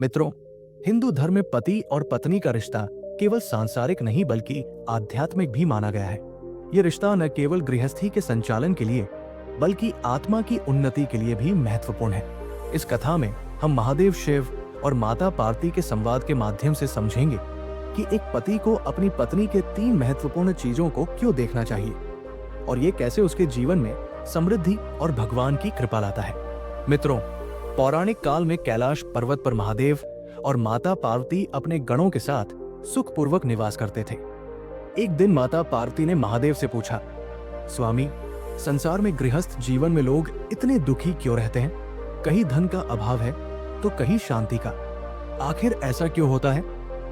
मित्रों, हिंदू धर्म में पति और पत्नी का रिश्ता केवल सांसारिक नहीं बल्कि आध्यात्मिक भी माना गया है। ये रिश्ता न केवल गृहस्थी के संचालन के लिए बल्कि आत्मा की उन्नति के लिए भी महत्वपूर्ण है। इस कथा में हम महादेव शिव और माता पार्वती के संवाद के माध्यम से समझेंगे कि एक पति को अपनी पत्नी के 3 महत्वपूर्ण चीजों को क्यों देखना चाहिए और ये कैसे उसके जीवन में समृद्धि और भगवान की कृपा लाता है। मित्रों, पौराणिक काल में कैलाश पर्वत पर महादेव और माता पार्वती अपने गणों के साथ सुखपूर्वक निवास करते थे। एक दिन माता पार्वती ने महादेव से पूछा, स्वामी, संसार में गृहस्थ जीवन में लोग इतने दुखी क्यों रहते हैं? कहीं धन का अभाव है तो कहीं शांति का। आखिर ऐसा क्यों होता है?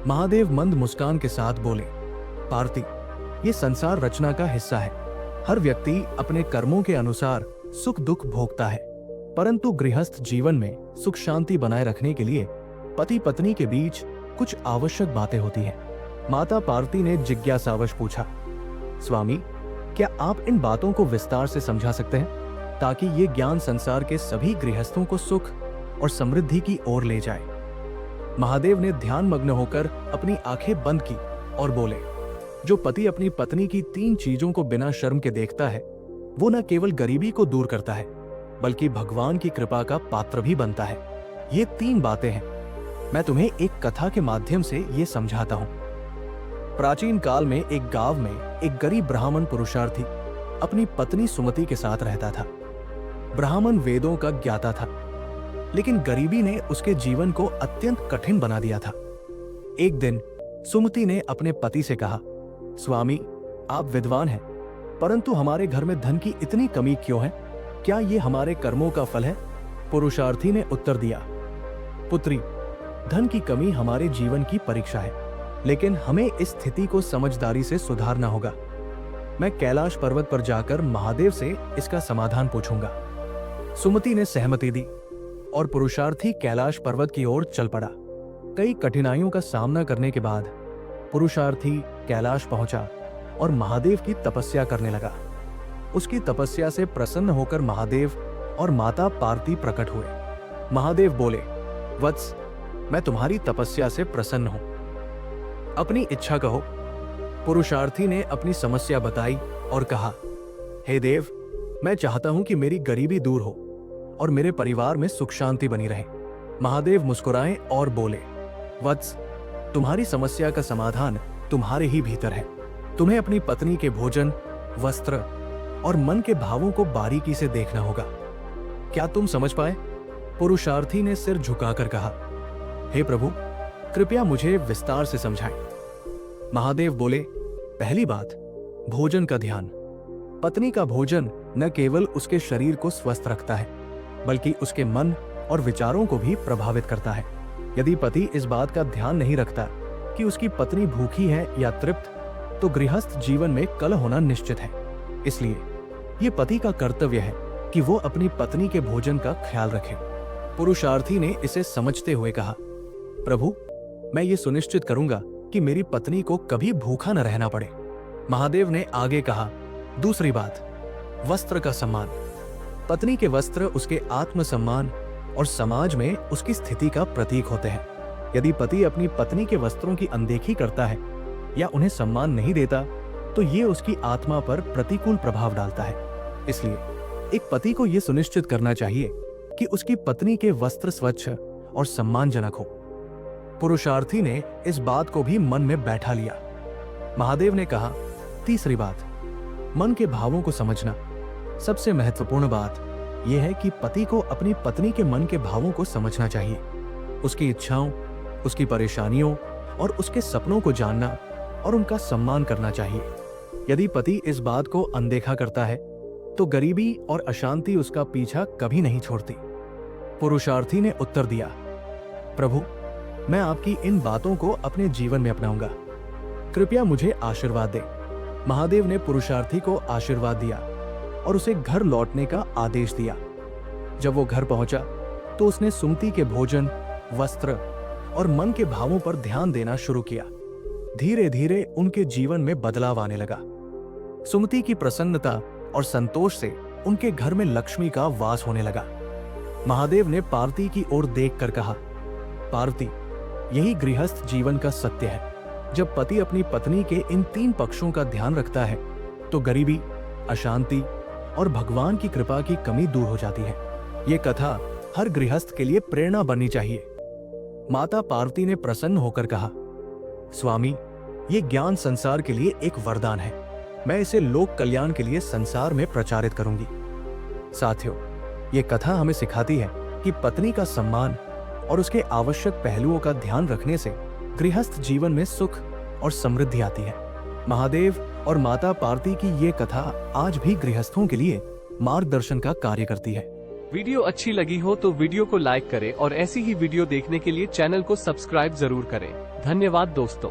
महादेव मंद मुस्कान के साथ बोले, पार्वती, ये संसार रचना का हिस्सा है। हर व्यक्ति अपने कर्मों के अनुसार सुख दुख भोगता है, परंतु गृहस्थ जीवन में सुख शांति बनाए रखने के लिए पति पत्नी के बीच कुछ आवश्यक बातें होती हैं। माता पार्वती ने जिज्ञासावश पूछा, स्वामी, क्या आप इन बातों को विस्तार से समझा सकते हैं ताकि ये ज्ञान संसार के सभी गृहस्थों को सुख और समृद्धि की ओर ले जाए? महादेव ने ध्यान मग्न होकर अपनी आंखें बंद की और बोले, जो पति अपनी पत्नी की 3 चीजों को बिना शर्म के देखता है वो न केवल गरीबी को दूर करता है बल्कि भगवान की कृपा का पात्र भी बनता है। ये 3 बातें हैं। मैं तुम्हें एक कथा के माध्यम से ये समझाता हूँ। प्राचीन काल में एक गांव में एक गरीब ब्राह्मण पुरुषार्थी अपनी पत्नी सुमति के साथ रहता था। ब्राह्मण वेदों का ज्ञाता था, लेकिन गरीबी ने उसके जीवन को अत्यंत कठिन बना दिया था। एक दिन सुमति ने अपने पति से कहा, स्वामी, आप विद्वान हैं, परंतु हमारे घर में धन की इतनी कमी क्यों है? क्या ये हमारे कर्मों का फल है? पुरुषार्थी ने उत्तर दिया, पुत्री, धन की कमी हमारे जीवन की परीक्षा है, लेकिन हमें इस स्थिति को समझदारी से सुधारना होगा। मैं कैलाश पर्वत पर जाकर महादेव से इसका समाधान पूछूंगा। सुमति ने सहमति दी और पुरुषार्थी कैलाश पर्वत की ओर चल पड़ा। कई कठिनाइयों का सामना करने के बाद पुरुषार्थी कैलाश पहुंचा और महादेव की तपस्या करने लगा। उसकी तपस्या से प्रसन्न होकर महादेव और माता पार्वती प्रकट हुए। महादेव बोले, वत्स, मैं तुम्हारी तपस्या से प्रसन्न हूं, अपनी इच्छा कहो। पुरुषार्थी ने अपनी समस्या बताई और कहा, हे देव, मैं चाहता हूं कि मेरी गरीबी दूर हो और मेरे परिवार में सुख शांति बनी रहे। महादेव मुस्कुराए और बोले, वत्स, तुम्हारी समस्या का समाधान तुम्हारे ही भीतर है। तुम्हें अपनी पत्नी के भोजन, वस्त्र और मन के भावों को बारीकी से देखना होगा। क्या तुम समझ पाए? पुरुषार्थी ने सिर झुकाकर कहा, हे प्रभु, कृपया मुझे विस्तार से समझाएं। महादेव बोले, पहली बात, भोजन का ध्यान। पत्नी का भोजन न केवल उसके शरीर को स्वस्थ रखता है बल्कि उसके मन और विचारों को भी प्रभावित करता है। यदि पति इस बात का ध्यान नहीं रखता कि उसकी पत्नी भूखी है या तृप्त, तो गृहस्थ जीवन में कलह होना निश्चित है। इसलिए ये पति का कर्तव्य है कि वो अपनी पत्नी के भोजन का ख्याल रखे। पुरुषार्थी ने इसे समझते हुए कहा, प्रभु, मैं ये सुनिश्चित करूंगा कि मेरी पत्नी को कभी भूखा न रहना पड़े। महादेव ने आगे कहा, दूसरी बात, वस्त्र का सम्मान। पत्नी के वस्त्र उसके आत्मसम्मान और समाज में उसकी स्थिति का प्रतीक होते हैं। यदि पति अपनी पत्नी के वस्त्रों की अनदेखी करता है या उन्हें सम्मान नहीं देता तो ये उसकी आत्मा पर प्रतिकूल प्रभाव डालता है। इसलिए एक पति को यह सुनिश्चित करना चाहिए कि उसकी पत्नी के वस्त्र स्वच्छ और सम्मानजनक हो। पुरुषार्थी ने इस बात को भी मन में बैठा लिया। महादेव ने कहा, तीसरी बात, मन के भावों को समझना। सबसे महत्वपूर्ण बात यह है कि पति को अपनी पत्नी के मन के भावों को समझना चाहिए। उसकी इच्छाओं, उसकी परेशानियों और उसके सपनों को जानना और उनका सम्मान करना चाहिए। यदि पति इस बात को अनदेखा करता है तो गरीबी और अशांति उसका पीछा कभी नहीं छोड़ती। पुरुषार्थी ने उत्तर दिया, प्रभु, मैं आपकी इन बातों को अपने जीवन में अपनाऊंगा, कृपया मुझे आशीर्वाद दें। महादेव ने पुरुषार्थी को आशीर्वाद दिया और उसे घर लौटने का आदेश दिया। जब वो घर पहुंचा तो उसने सुमति के भोजन, वस्त्र और मन के भावों पर ध्यान देना शुरू किया। धीरे धीरे उनके जीवन में बदलाव आने लगा। सुमति की प्रसन्नता और संतोष से उनके घर में लक्ष्मी का वास होने लगा। महादेव ने पार्वती की ओर देखकर कहा, पार्वती, यही गृहस्थ जीवन का सत्य है। जब पति अपनी पत्नी के इन 3 पक्षों का ध्यान रखता है तो गरीबी, अशांति और भगवान की कृपा की कमी दूर हो जाती है। ये कथा हर गृहस्थ के लिए प्रेरणा बननी चाहिए। माता पार्वती ने प्रसन्न होकर कहा, स्वामी, ये ज्ञान संसार के लिए एक वरदान है। मैं इसे लोक कल्याण के लिए संसार में प्रचारित करूंगी। साथियों, ये कथा हमें सिखाती है कि पत्नी का सम्मान और उसके आवश्यक पहलुओं का ध्यान रखने से गृहस्थ जीवन में सुख और समृद्धि आती है। महादेव और माता पार्वती की ये कथा आज भी गृहस्थों के लिए मार्गदर्शन का कार्य करती है। वीडियो अच्छी लगी हो तो वीडियो को लाइक करें और ऐसी ही वीडियो देखने के लिए चैनल को सब्सक्राइब जरूर करें। धन्यवाद दोस्तों।